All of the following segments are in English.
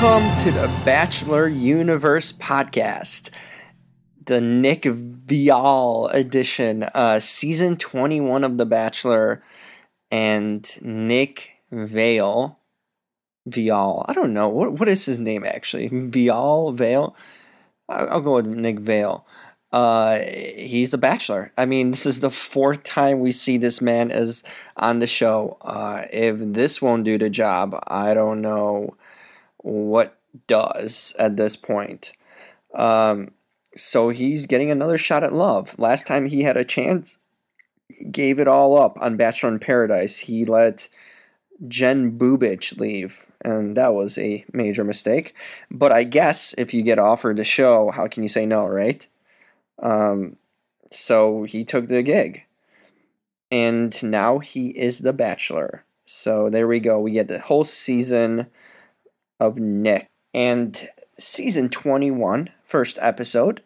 Welcome to the Bachelor Universe podcast, the Nick Viall edition, season 21 of The Bachelor, and Nick Viall. I don't know, what is his name actually? Viall? I'll go with Nick Viall. He's the Bachelor. I mean, this is the fourth time we see this man as on the show. If this won't do the job, I don't know what does at this point. So he's getting another shot at love. Last time he had a chance, he gave it all up on Bachelor in Paradise. He let Jen Bubich leave, and that was a major mistake. But I guess if you get offered the show, how can you say no, right? So he took the gig. And now he is the Bachelor. So there we go. We get the whole season of Nick. And season 21, first episode,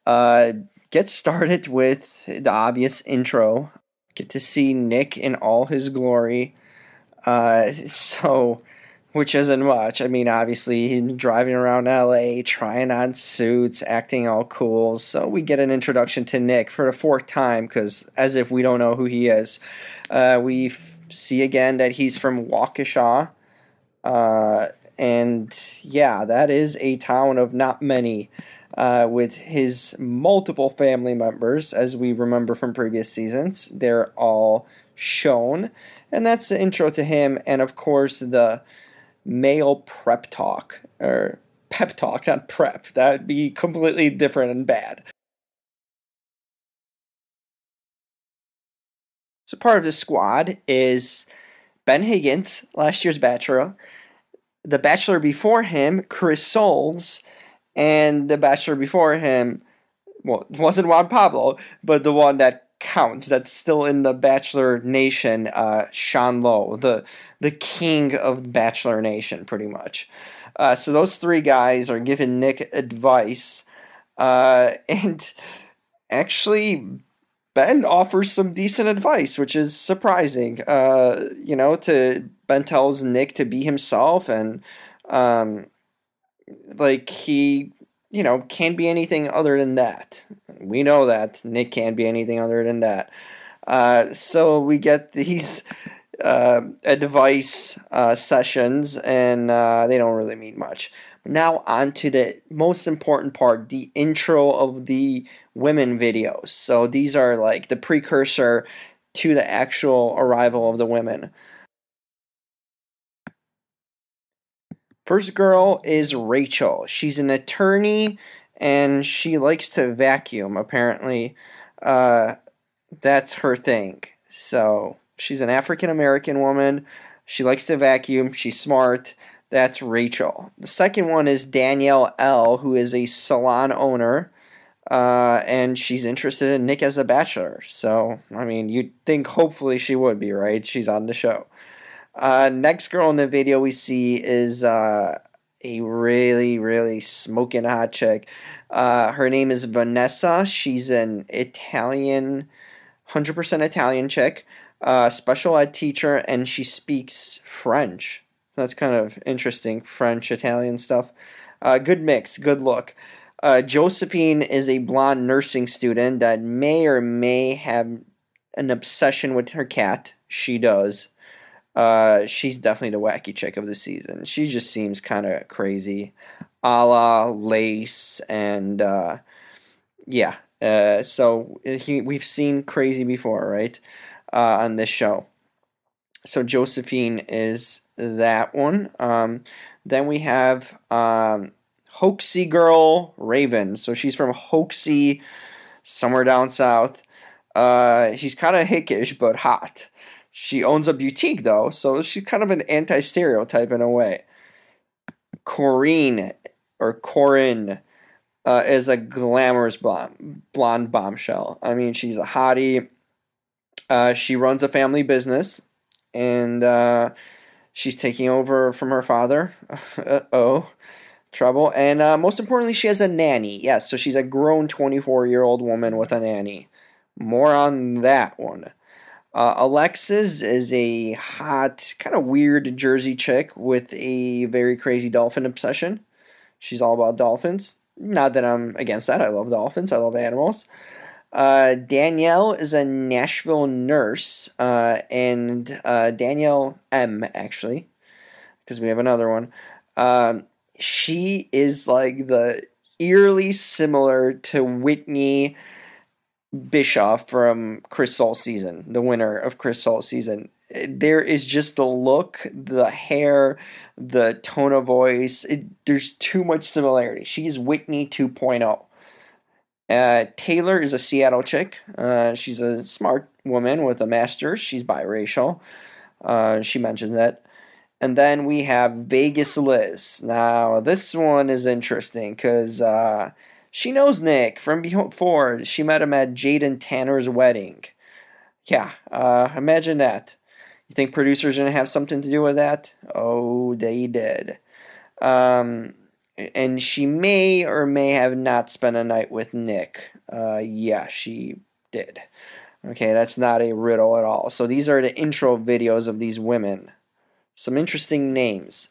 gets started with the obvious intro. Get to see Nick in all his glory. Which isn't much. I mean, obviously, he's driving around LA, trying on suits, acting all cool. So we get an introduction to Nick for the fourth time, because as if we don't know who he is. We see again that he's from Waukesha. And yeah, that is a town of not many, with his multiple family members, as we remember from previous seasons. They're all shown. And that's the intro to him. And of course, the male prep talk, or pep talk, not prep. That would be completely different and bad. So part of the squad is Ben Higgins, last year's Bachelor, the Bachelor before him, Chris Soules, and the Bachelor before him, well, it wasn't Juan Pablo, but the one that counts, that's still in the Bachelor Nation, Sean Lowe, the king of Bachelor Nation, pretty much. So those three guys are giving Nick advice, and actually Ben offers some decent advice, which is surprising. Ben tells Nick to be himself, and he, can't be anything other than that. We know that Nick can't be anything other than that. So we get these advice sessions, and they don't really mean much. Now on to the most important part, the intro of the women videos. So these are like the precursor to the actual arrival of the women. First girl is Rachel. She's an attorney, and she likes to vacuum, apparently. That's her thing. So she's an African-American woman. She likes to vacuum. She's smart. That's Rachel. The second one is Danielle L., who is a salon owner, and she's interested in Nick as a Bachelor. So, I mean, you'd think hopefully she would be, right? She's on the show. Next girl in the video we see is a really, really smoking hot chick. Her name is Vanessa. She's an Italian, 100% Italian chick, special ed teacher, and she speaks French. That's kind of interesting, French-Italian stuff. Good mix, good look. Josephine is a blonde nursing student that may or may have an obsession with her cat. She does. She's definitely the wacky chick of the season. She just seems kind of crazy, a la Lace, and yeah. So we've seen crazy before, right? On this show. So Josephine is that one. Then we have Hoaxy girl Raven. So she's from Hoaxy, somewhere down south. She's kind of hickish but hot. She owns a boutique, though, so she's kind of an anti-stereotype in a way. Corinne is a glamorous blonde bombshell. I mean, she's a hottie. She runs a family business, and she's taking over from her father. Trouble. And most importantly, she has a nanny. Yes, so she's a grown 24-year-old woman with a nanny. More on that one. Alexis is a hot, kind of weird Jersey chick with a very crazy dolphin obsession. She's all about dolphins. Not that I'm against that. I love dolphins. I love animals. Danielle is a Nashville nurse, and Danielle M, actually, because we have another one. She is like the eerily similar to Whitney Bischoff from Chris Saul's season, the winner of Chris Saul's season. There is just the look, the hair, the tone of voice. There's too much similarity. She's Whitney 2.0. Taylor is a Seattle chick. She's a smart woman with a master's. She's biracial. She mentions that. And then we have Vegas Liz. Now, this one is interesting because she knows Nick from before. She met him at Jaden Tanner's wedding. Yeah, imagine that. You think producers are going to have something to do with that? Oh, they did. And she may or may have not spent a night with Nick. Yeah, she did. Okay, that's not a riddle at all. So these are the intro videos of these women. Some interesting names.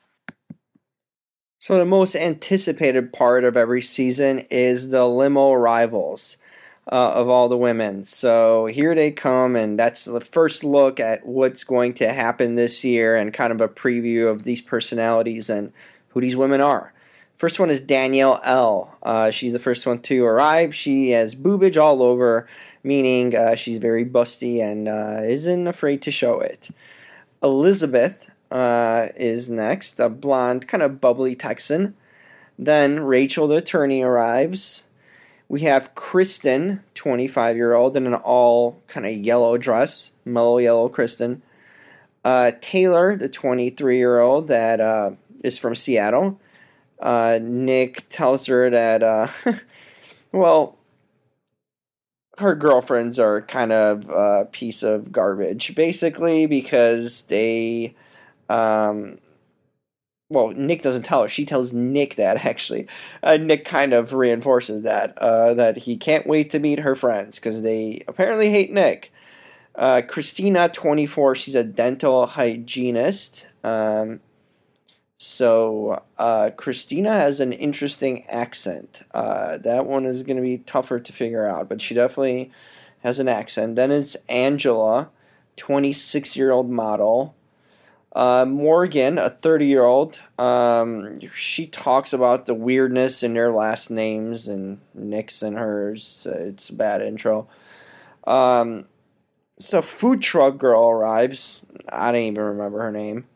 So the most anticipated part of every season is the limo rivals of all the women. So here they come, and that's the first look at what's going to happen this year and kind of a preview of these personalities and who these women are. First one is Danielle L. She's the first one to arrive. She has boobage all over, meaning she's very busty and isn't afraid to show it. Elizabeth is next, a blonde, kind of bubbly Texan. Then Rachel, the attorney, arrives. We have Kristen, 25-year-old, in an all kind of yellow dress, mellow yellow Kristen. Taylor, the 23-year-old that is from Seattle. Nick tells her that, well, her girlfriends are kind of a piece of garbage, basically, because they, well, Nick doesn't tell her. She tells Nick that, actually. Nick kind of reinforces that, that he can't wait to meet her friends, because they apparently hate Nick. Christina, 24, she's a dental hygienist. So Christina has an interesting accent. That one is going to be tougher to figure out, but she definitely has an accent. Then it's Angela, 26-year-old model. Morgan, a 30-year-old. She talks about the weirdness in their last names and Nick's and hers. It's a bad intro. So food truck girl arrives. I don't even remember her name,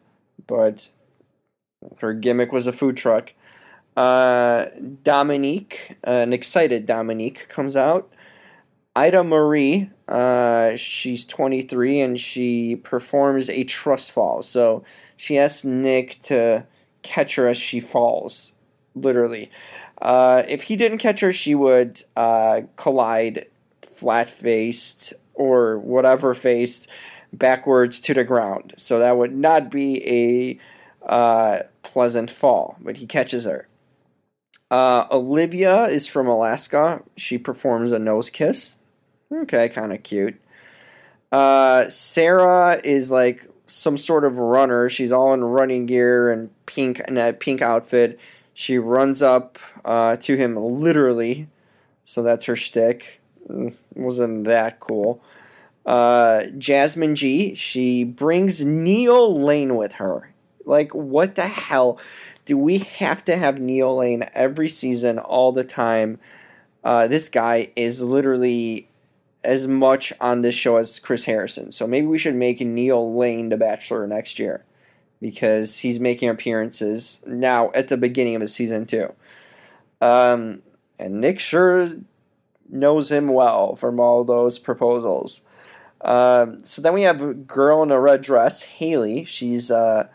but her gimmick was a food truck. Dominique, an excited Dominique, comes out. Ida Marie, she's 23 and she performs a trust fall. So she asks Nick to catch her as she falls, literally. If he didn't catch her, she would collide flat-faced or whatever faced backwards to the ground. So that would not be a pleasant fall, but he catches her. Olivia is from Alaska. She performs a nose kiss. Okay, kind of cute. Sarah is like some sort of runner. She's all in running gear and pink in a pink outfit. She runs up to him literally, so that's her shtick. Wasn't that cool? Jasmine G, she brings Neil Lane with her. Like, what the hell? Do we have to have Neil Lane every season, all the time? This guy is literally as much on this show as Chris Harrison. So maybe we should make Neil Lane the Bachelor next year, because he's making appearances now at the beginning of the season too. And Nick sure knows him well from all those proposals. So then we have a girl in a red dress, Haley. She's a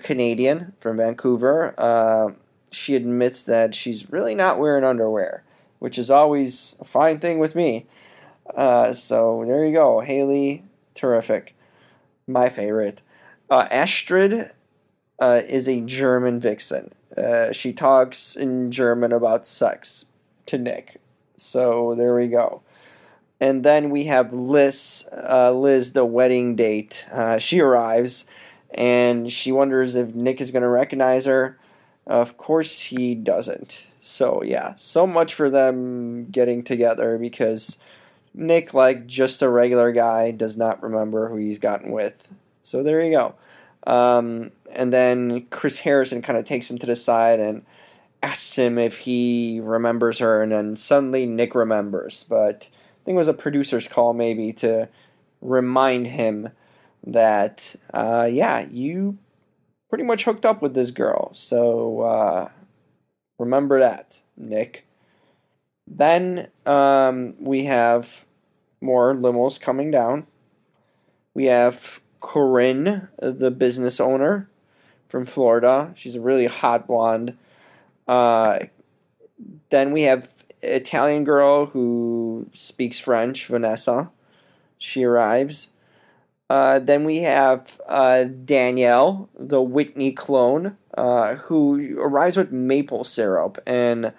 Canadian from Vancouver. She admits that she's really not wearing underwear, which is always a fine thing with me. So there you go. Haley, terrific. My favorite. Astrid is a German vixen. She talks in German about sex to Nick. So there we go. And then we have Liz, the wedding date. She arrives, and she wonders if Nick is going to recognize her. Of course he doesn't. So, yeah, so much for them getting together because Nick, like just a regular guy, does not remember who he's gotten with. So, there you go. And then Chris Harrison kind of takes him to the side and asks him if he remembers her, and then suddenly Nick remembers. But I think it was a producer's call maybe to remind him that, yeah, you pretty much hooked up with this girl. So remember that, Nick. Then we have more limos coming down. We have Corinne, the business owner from Florida. She's a really hot blonde. Then we have Italian girl who speaks French, Vanessa. She arrives. Then we have Danielle, the Whitney clone, who arrives with maple syrup, and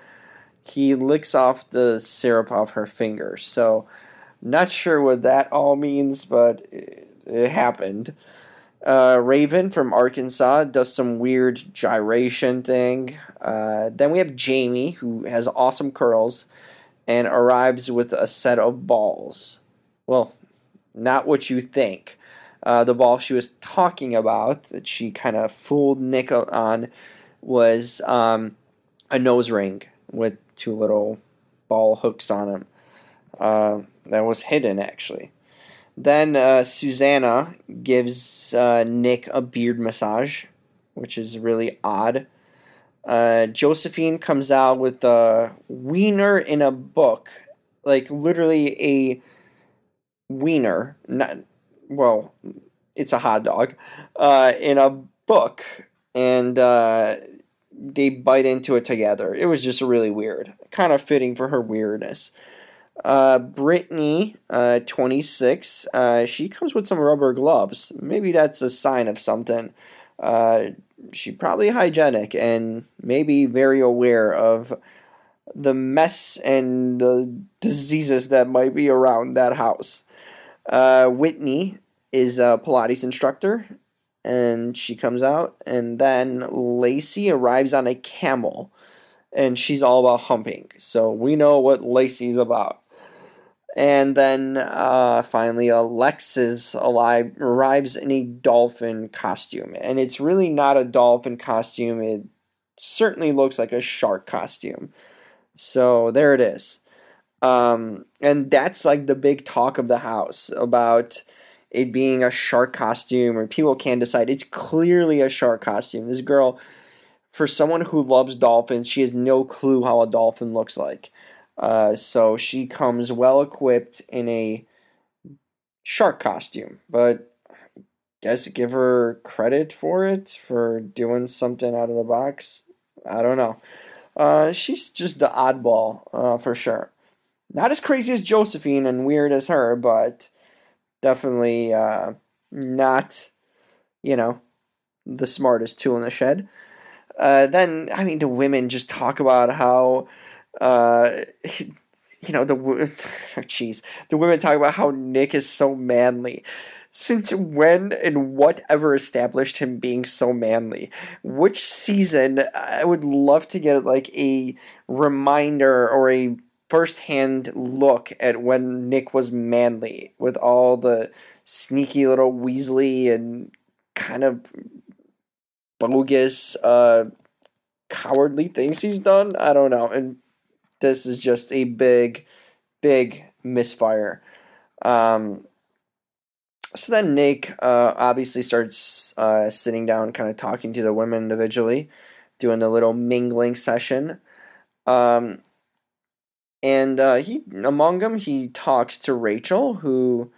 he licks off the syrup off her fingers. So, not sure what that all means, but it happened. Raven from Arkansas does some weird gyration thing. Then we have Jamie, who has awesome curls, and arrives with a set of balls. Well, not what you think. The ball she was talking about, that she kind of fooled Nick on, was a nose ring with two little ball hooks on them. That was hidden, actually. Then Susanna gives Nick a beard massage, which is really odd. Josephine comes out with a wiener in a book. Like, literally a wiener. Well, it's a hot dog. In a book. And they bite into it together. It was just really weird. Kind of fitting for her weirdness. Brittany, 26, she comes with some rubber gloves. Maybe that's a sign of something. She's probably hygienic and maybe very aware of the mess and the diseases that might be around that house. Whitney is a Pilates instructor, and she comes out, and then Lacey arrives on a camel, and she's all about humping. So we know what Lacey's about. And then finally, Alexis arrives in a dolphin costume. And it's really not a dolphin costume. It certainly looks like a shark costume. So there it is. And that's like the big talk of the house about it being a shark costume, or people can't decide. It's clearly a shark costume. This girl, for someone who loves dolphins, she has no clue how a dolphin looks like. So she comes well equipped in a shark costume, but I guess give her credit for it, for doing something out of the box. I don't know. She's just the oddball, for sure. Not as crazy as Josephine and weird as her, but definitely not, the smartest tool in the shed. Then, I mean, the women just talk about how the women talk about how Nick is so manly. Since when and whatever established him being so manly? Which season? I would love to get like a reminder or a first-hand look at when Nick was manly, with all the sneaky little Weasley and kind of bogus, cowardly things he's done. I don't know, and this is just a big misfire. So then Nick obviously starts sitting down, kind of talking to the women individually, doing a little mingling session. And among them, he talks to Rachel, who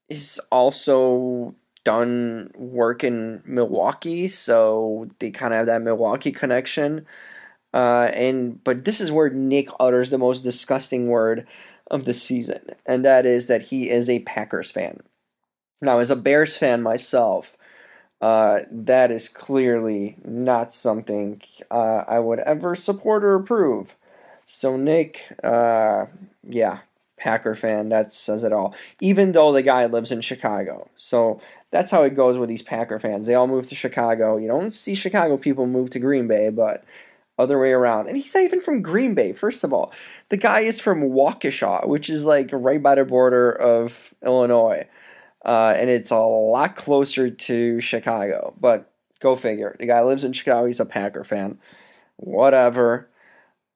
is also done work in Milwaukee, so they kind of have that Milwaukee connection. But this is where Nick utters the most disgusting word of the season, and that is that he is a Packers fan. Now, as a Bears fan myself, that is clearly not something I would ever support or approve. So Nick, yeah, Packer fan, that says it all. Even though the guy lives in Chicago. So that's how it goes with these Packer fans. They all move to Chicago. You don't see Chicago people move to Green Bay, but other way around. And he's not even from Green Bay, first of all. The guy is from Waukesha, which is like right by the border of Illinois. And it's a lot closer to Chicago. But go figure. The guy lives in Chicago. He's a Packer fan. Whatever.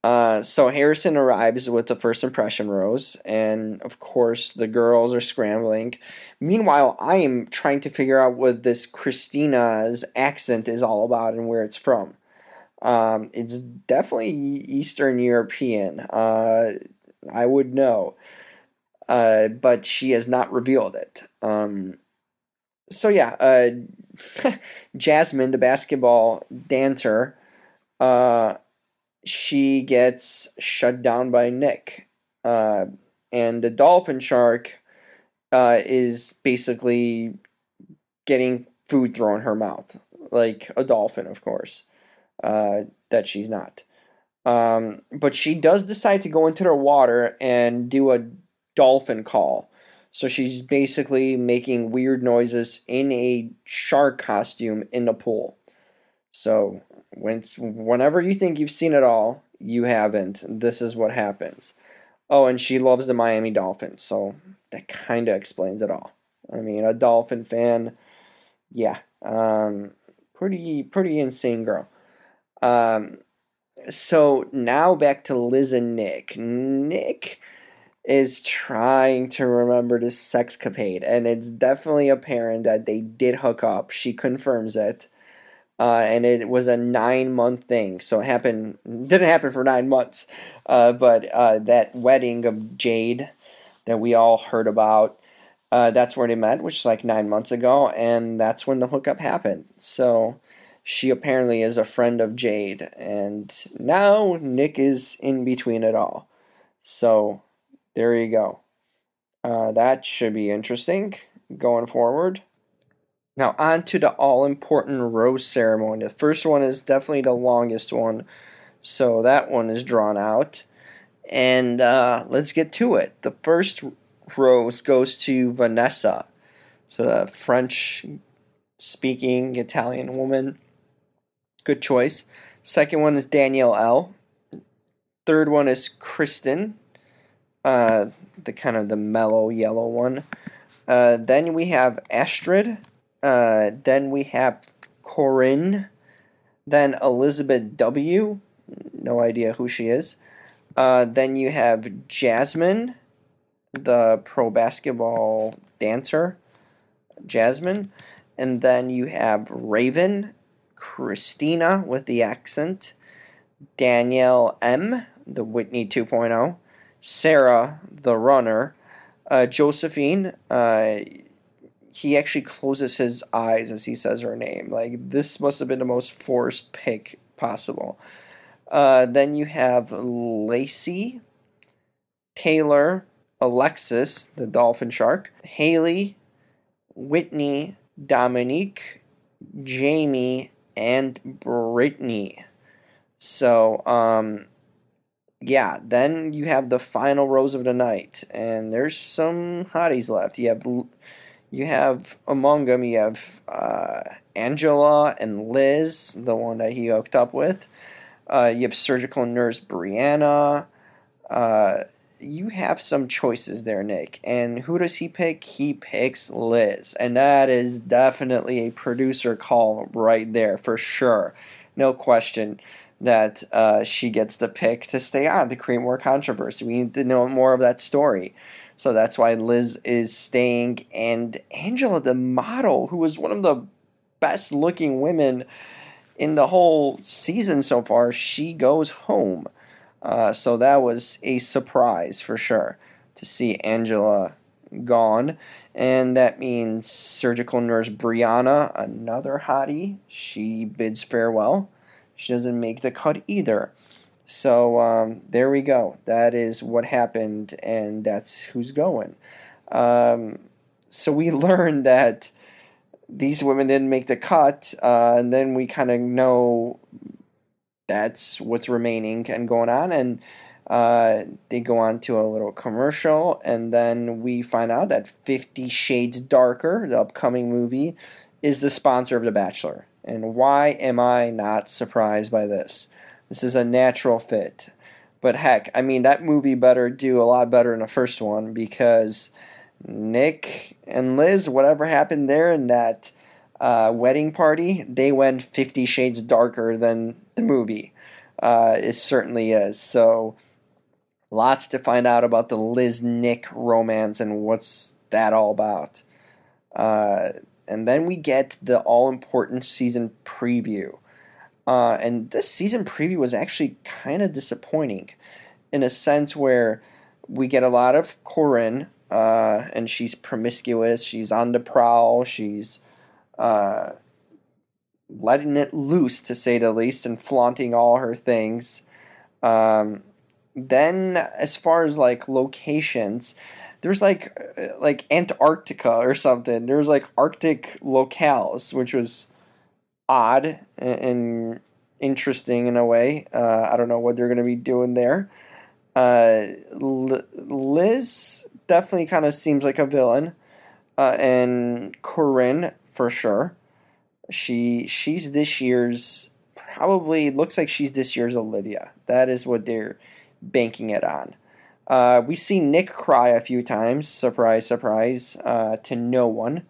So Harrison arrives with the first impression rose, and of course the girls are scrambling. Meanwhile, I am trying to figure out what this Christina's accent is all about and where it's from. It's definitely Eastern European. I would know, but she has not revealed it. So yeah, Jasmine, the basketball dancer, she gets shut down by Nick. And the dolphin shark is basically getting food thrown in her mouth. Like a dolphin, of course. That she's not. But she does decide to go into the water and do a dolphin call. So she's basically making weird noises in a shark costume in the pool. So whenever you think you've seen it all, you haven't. This is what happens. Oh, and she loves the Miami Dolphins, so that kind of explains it all. I mean, a Dolphin fan, yeah, pretty insane girl. So now back to Liz and Nick. Nick is trying to remember this sexcapade, and it's definitely apparent that they did hook up. She confirms it. And it was a 9-month thing, so didn't happen for 9 months. But that wedding of Jade that we all heard about, that's where they met, which is like 9 months ago, and that's when the hookup happened. So she apparently is a friend of Jade, and now Nick is in between it all. So there you go. That should be interesting going forward. Now, on to the all-important rose ceremony. The first one is definitely the longest one, so that one is drawn out. And let's get to it. The first rose goes to Vanessa, so the French-speaking Italian woman. Good choice. Second one is Danielle L. Third one is Kristen, the kind of the mellow yellow one. Then we have Astrid. Then we have Corinne. Then Elizabeth W. No idea who she is. Then you have Jasmine, the pro basketball dancer. Jasmine. And then you have Raven, Christina with the accent, Danielle M., the Whitney 2.0, Sarah, the runner, Josephine, he actually closes his eyes as he says her name. Like, this must have been the most forced pick possible. Then you have Lacey, Taylor, Alexis, the dolphin shark, Haley, Whitney, Dominique, Jamie, and Brittany. So, yeah, then you have the final rose of the night, and there's some hotties left. You have among them, you have Angela and Liz, the one that he hooked up with. You have surgical nurse Brianna. You have some choices there, Nick. And who does he pick? He picks Liz. And that is definitely a producer call right there, for sure. No question that she gets the pick to stay on to create more controversy. We need to know more of that story. So that's why Liz is staying. And Angela, the model, who was one of the best looking women in the whole season so far, she goes home. So that was a surprise for sure to see Angela gone. And that means surgical nurse Brianna, another hottie, she bids farewell. She doesn't make the cut either. So there we go. That is what happened, and that's who's going. So we learned that these women didn't make the cut, and then we kind of know that's what's remaining and going on. And They go on to a little commercial, and then we find out that 50 Shades Darker, the upcoming movie, is the sponsor of The Bachelor. And why am I not surprised by this? This is a natural fit. But heck, I mean, that movie better do a lot better than the first one, because Nick and Liz, whatever happened there in that wedding party, they went 50 Shades Darker than the movie. It certainly is. So, lots to find out about the Liz-Nick romance and what's that all about. And then we get the all-important season preview. And this season preview was actually kind of disappointing in a sense where we get a lot of Corinne, and she's promiscuous, she's on the prowl, she's letting it loose, to say the least, and flaunting all her things. Then, as far as like locations, there's like Antarctica or something. There's like Arctic locales, which was odd and interesting in a way. I don't know what they're going to be doing there. Liz definitely kind of seems like a villain, and Corinne for sure. She's this year's, probably looks like she's this year's Olivia. That is what they're banking it on. We see Nick cry a few times. Surprise, surprise, to no one.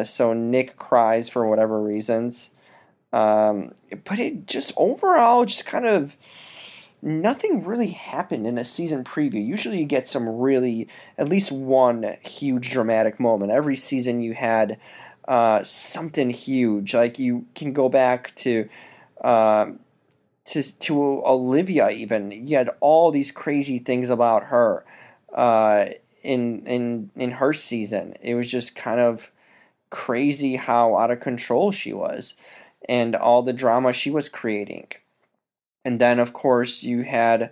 So Nick cries for whatever reasons. But it just overall, just kind of nothing really happened in a season preview. Usually you get some really, at least one huge dramatic moment. Every season you had something huge. Like you can go back to Olivia even. You had all these crazy things about her in her season. It was just kind of crazy how out of control she was and all the drama she was creating. And then, of course, you had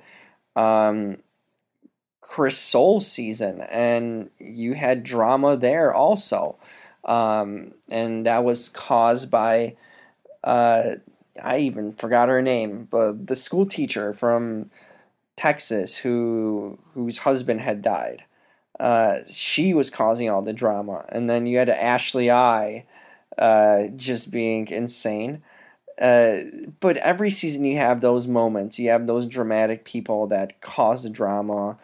Chris Soule's season, and you had drama there also. And that was caused by, I even forgot her name, but the school teacher from Texas whose husband had died. She was causing all the drama. And then you had Ashley I just being insane. But every season you have those moments. You have those dramatic people that cause the drama.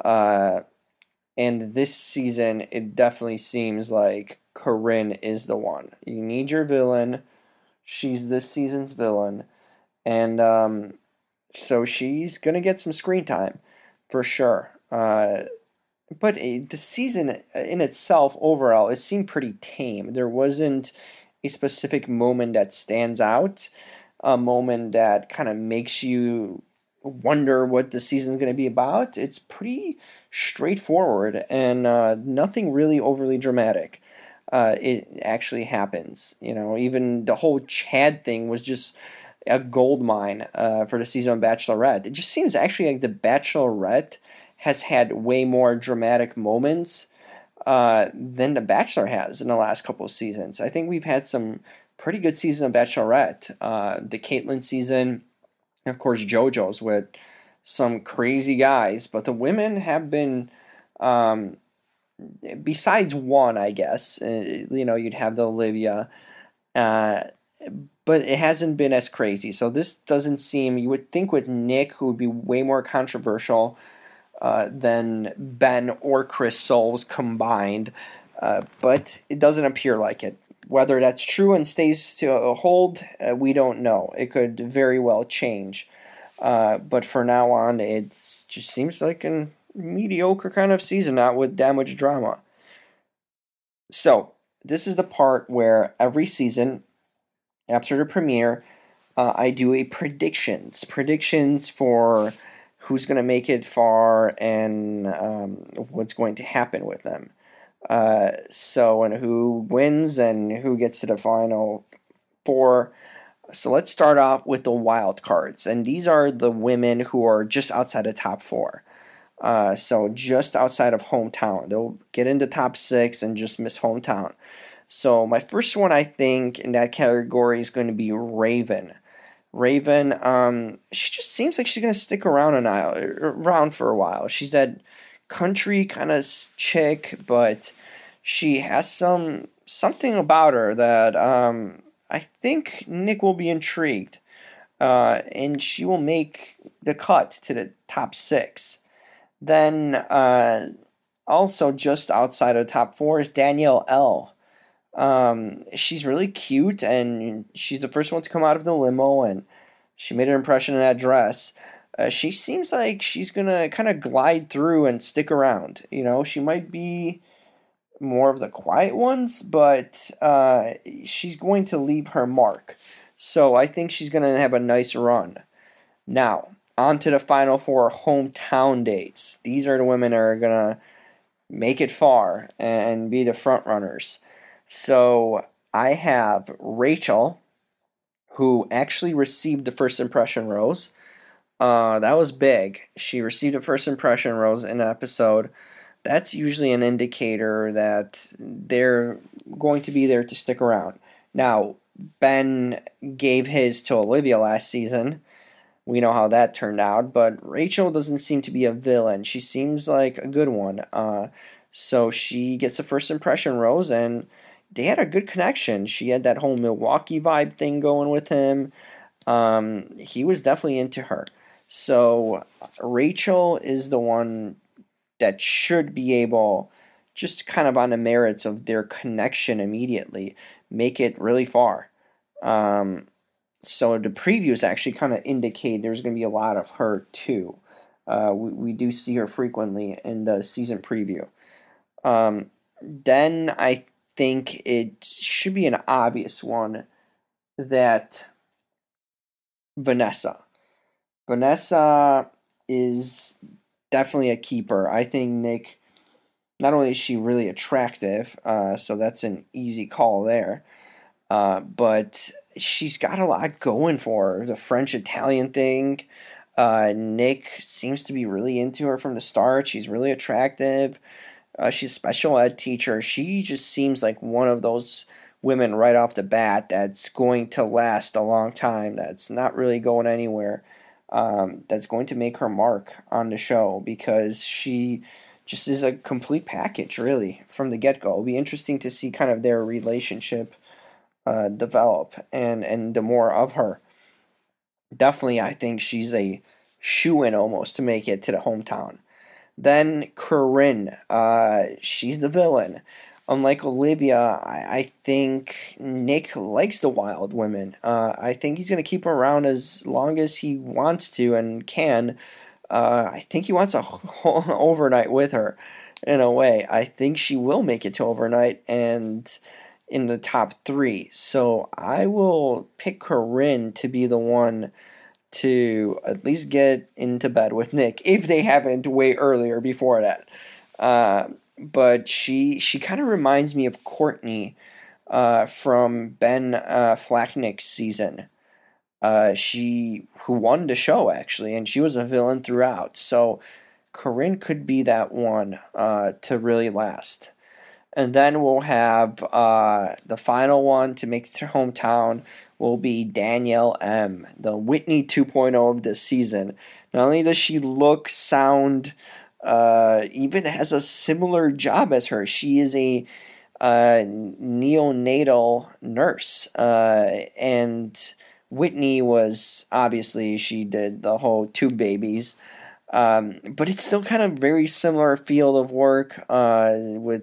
And this season, it definitely seems like Corinne is the one. You need your villain. She's this season's villain. And so she's going to get some screen time, for sure. But the season in itself, overall, it seemed pretty tame. There wasn't a specific moment that stands out, a moment that kind of makes you wonder what the season's going to be about. It's pretty straightforward and nothing really overly dramatic. It actually happens. You know, even the whole Chad thing was just a gold mine for the season of Bachelorette. It just seems actually like the Bachelorette has had way more dramatic moments than The Bachelor has in the last couple of seasons. I think we've had some pretty good seasons of Bachelorette. The Caitlyn season, of course, JoJo's with some crazy guys, but the women have been, besides one, I guess, you'd have the Olivia, but it hasn't been as crazy. So this doesn't seem, you would think with Nick, who would be way more controversial than Ben or Chris Soules combined, but it doesn't appear like it. Whether that's true and stays to hold, we don't know. It could very well change. But for now on, it just seems like a mediocre kind of season, not with that much drama. So, this is the part where every season, after the premiere, I do a predictions for who's going to make it far and what's going to happen with them. And who wins and who gets to the final four. So let's start off with the wild cards. And these are the women who are just outside the top four. So just outside of hometown. They'll get into top six and just miss hometown. So my first one, I think, in that category is going to be Raven. Raven, she just seems like she's gonna stick around for a while. She's that country kind of chick, but she has something about her that I think Nick will be intrigued, and she will make the cut to the top 6. Then also just outside of the top 4 is Danielle L. She's really cute, and she's the first one to come out of the limo, and she made an impression in that dress. She seems like she's gonna kind of glide through and stick around. She might be more of the quiet ones, but she's going to leave her mark. So I think she's gonna have a nice run. Now, on to the final 4 hometown dates. These are the women that are gonna make it far and be the front runners. So I have Rachel, who actually received the first impression rose. That was big. She received a first impression rose in an episode. That's usually an indicator that they're going to be there to stick around. Now, Ben gave his to Olivia last season. We know how that turned out, but Rachel doesn't seem to be a villain. She seems like a good one. So she gets the first impression rose, and they had a good connection. She had that whole Milwaukee vibe thing going with him. He was definitely into her. So Rachel is the one that should be able, just kind of on the merits of their connection immediately, make it really far. So the previews actually kind of indicate there's going to be a lot of her too. We do see her frequently in the season preview. Then I think it should be an obvious one that Vanessa is definitely a keeper. I think Nick, not only is she really attractive, so that's an easy call there, but she's got a lot going for her. The French-Italian thing. Nick seems to be really into her from the start. She's really attractive. She's a special ed teacher. She just seems like one of those women right off the bat that's going to last a long time, that's not really going anywhere, that's going to make her mark on the show, because she just is a complete package, really, from the get-go. It'll be interesting to see kind of their relationship develop and the more of her. Definitely, I think she's a shoo-in almost to make it to the hometown. Then Corinne, she's the villain. Unlike Olivia, I think Nick likes the wild women. I think he's going to keep her around as long as he wants to and can. I think he wants a whole overnight with her, in a way. I think she will make it to overnight and in the top 3. So I will pick Corinne to be the one to at least get into bed with Nick, if they haven't way earlier before that. But she kind of reminds me of Courtney from Ben Flachnick's season. Who won the show, actually, and she was a villain throughout. So Corinne could be that one to really last. And then we'll have the final one to make it to hometown will be Danielle M., the Whitney 2.0 of this season. Not only does she look, sound, even has a similar job as her. She is a neonatal nurse. And Whitney was, obviously, she did the whole 2 babies. But it's still kind of very similar field of work with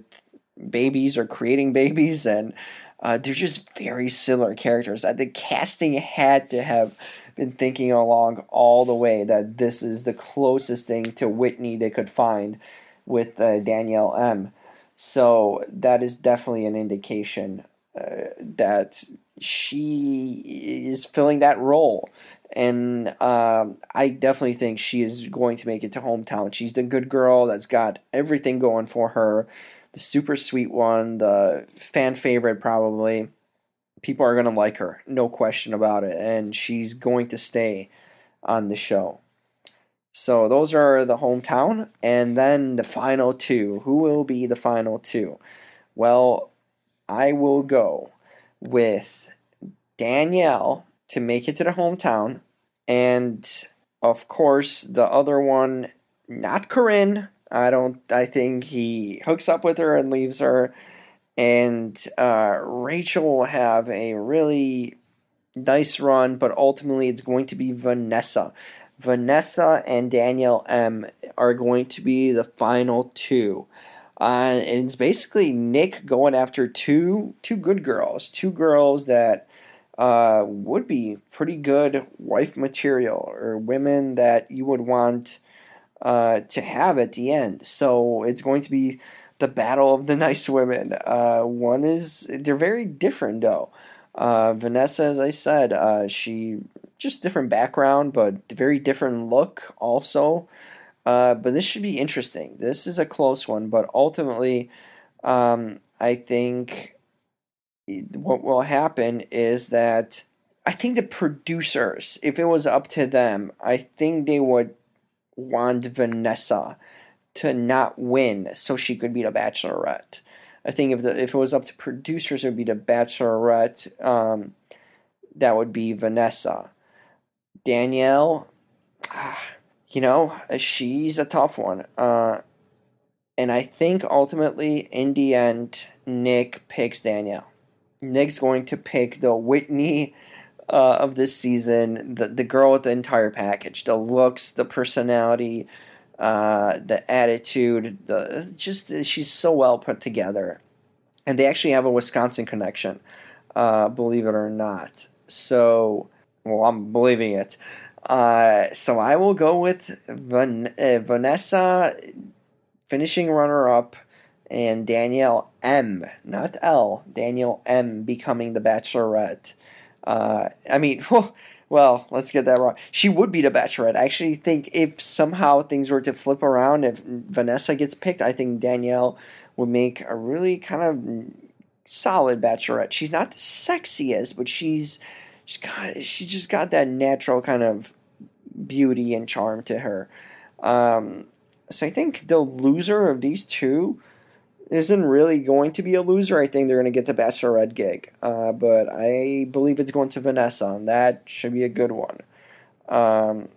babies or creating babies, and they're just very similar characters. The casting had to have been thinking along all the way that this is the closest thing to Whitney they could find with Danielle M. So that is definitely an indication that she is filling that role. And I definitely think she is going to make it to hometown. She's the good girl that's got everything going for her. The super sweet one, the fan favorite probably. People are going to like her, no question about it. And she's going to stay on the show. So those are the hometown. And then the final 2. Who will be the final 2? Well, I will go with Danielle to make it to the hometown. And of course, the other one, not Corinne. I think he hooks up with her and leaves her. And Rachel will have a really nice run, but ultimately it's going to be Vanessa. Vanessa and Danielle M are going to be the final two. And it's basically Nick going after two good girls. Two girls that would be pretty good wife material, or women that you would want to have at the end. So it's going to be the battle of the nice women. They're very different though. Vanessa, as I said, she just different background, but very different look also. But this should be interesting. This is a close one, but ultimately, I think what will happen is that I think the producers, if it was up to them, I think they would want Vanessa to not win so she could be the Bachelorette. I think if it was up to producers, it would be the Bachelorette. That would be Vanessa. Danielle, she's a tough one. And I think ultimately, in the end, Nick picks Danielle. Nick's going to pick the Whitney of this season, the girl with the entire package, the looks, the personality, the attitude, she's so well put together. And they actually have a Wisconsin connection, believe it or not. So, well, I'm believing it. So I will go with Vanessa finishing runner-up, and Danielle M, not L, Danielle M becoming the Bachelorette. Well, let's get that wrong. She would be the Bachelorette. I actually think if somehow things were to flip around, if Vanessa gets picked, I think Danielle would make a really kind of solid Bachelorette. She's not the sexiest, but she's just got that natural kind of beauty and charm to her. So I think the loser of these two isn't really going to be a loser. I think they're going to get the Bachelorette gig. But I believe it's going to Vanessa, and that should be a good one.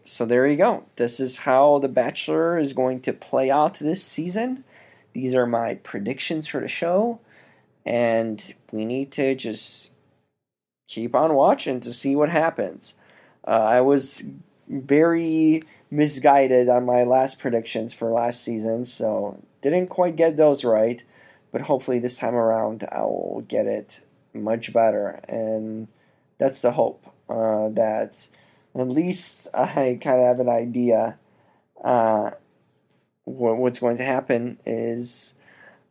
So there you go. This is how The Bachelor is going to play out this season. These are my predictions for the show. And we need to just keep on watching to see what happens. I was very misguided on my last predictions for last season, so didn't quite get those right, but hopefully this time around I will get it much better, and that's the hope, that at least I kind of have an idea what's going to happen is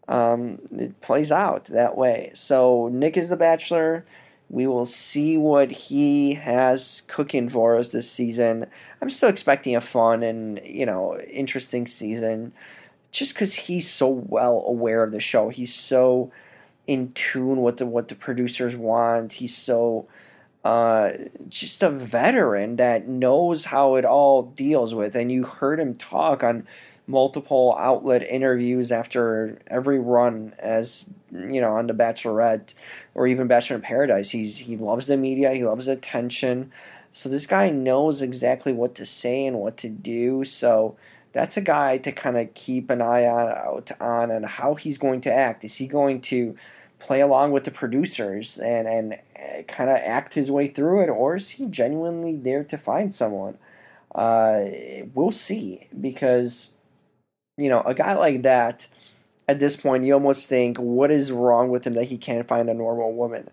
it plays out that way. So Nick is the Bachelor. We will see what he has cooking for us this season. I'm still expecting a fun and, interesting season, just because he's so well aware of the show. He's so in tune with what the producers want. He's so just a veteran that knows how it all deals with. And you heard him talk on multiple outlet interviews after every run, as on The Bachelorette or even Bachelor in Paradise. He loves the media, he loves attention, so this guy knows exactly what to say and what to do. So that's a guy to kind of keep an eye on and how he's going to act. Is he going to play along with the producers and kind of act his way through it, or is he genuinely there to find someone? We'll see, because a guy like that, at this point, you almost think, what is wrong with him that he can't find a normal woman?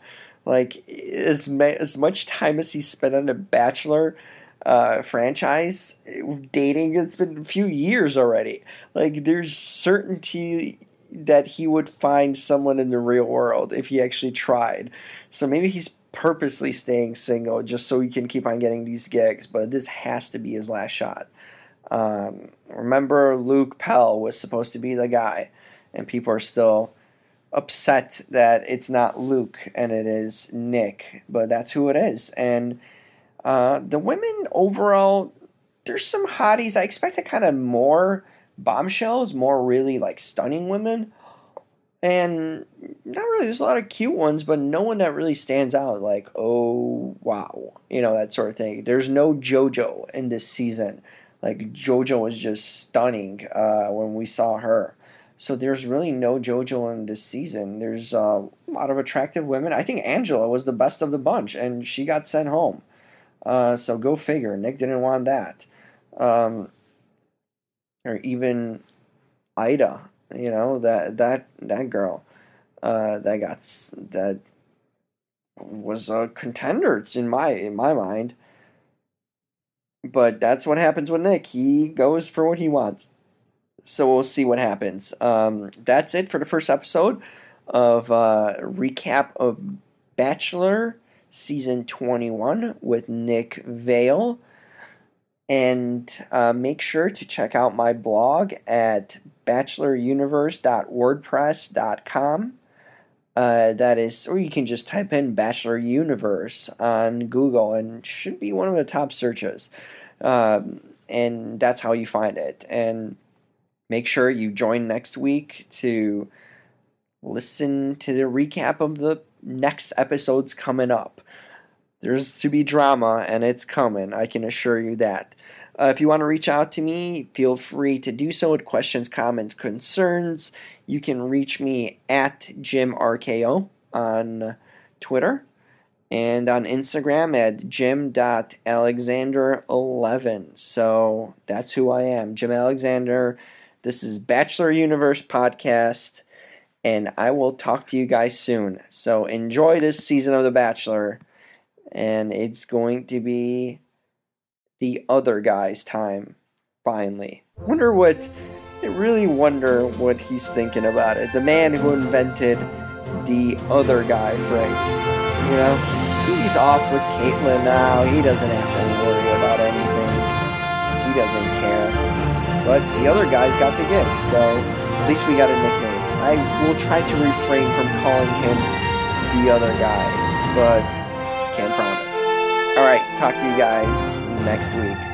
Like, as much time as he spent on the Bachelor franchise, dating, it's been a few years already. Like, there's certainty that he would find someone in the real world if he actually tried. So maybe he's purposely staying single just so he can keep on getting these gigs, but this has to be his last shot. Remember, Luke Pell was supposed to be the guy, and people are still upset that it's not Luke and it is Nick, but that's who it is. And the women overall, there's some hotties. I expected kind of more bombshells, more really like stunning women, And not really, there's a lot of cute ones, but no one that really stands out like, oh, wow, that sort of thing. There's no JoJo in this season. Like, JoJo was just stunning when we saw her. So there's really no JoJo in this season. There's a lot of attractive women. I think Angela was the best of the bunch, and she got sent home. So go figure. Nick didn't want that. Or even Ida, that girl that was a contender in my mind. But that's what happens with Nick. He goes for what he wants. So we'll see what happens. That's it for the first episode of recap of Bachelor Season 21 with Nick Viall. And make sure to check out my blog at bacheloruniverse.wordpress.com. That is, or you can just type in Bachelor Universe on Google and it should be one of the top searches. And that's how you find it. And make sure you join next week to listen to the recap of the next episodes coming up. There's to be drama, and it's coming. I can assure you that. If you want to reach out to me, feel free to do so with questions, comments, concerns. You can reach me at JimRKO on Twitter and on Instagram at jim.alexander11. So that's who I am, Jim Alexander. This is Bachelor Universe Podcast, and I will talk to you guys soon. So enjoy this season of The Bachelor, and it's going to be the other guy's time, finally. I really wonder what he's thinking about it. The man who invented the other guy phrase. He's off with Caitlyn now. He doesn't have to worry about anything. He doesn't care. But the other guy's got the gig, so at least we got a nickname. I will try to refrain from calling him the other guy, but can't promise. Alright, talk to you guys next week.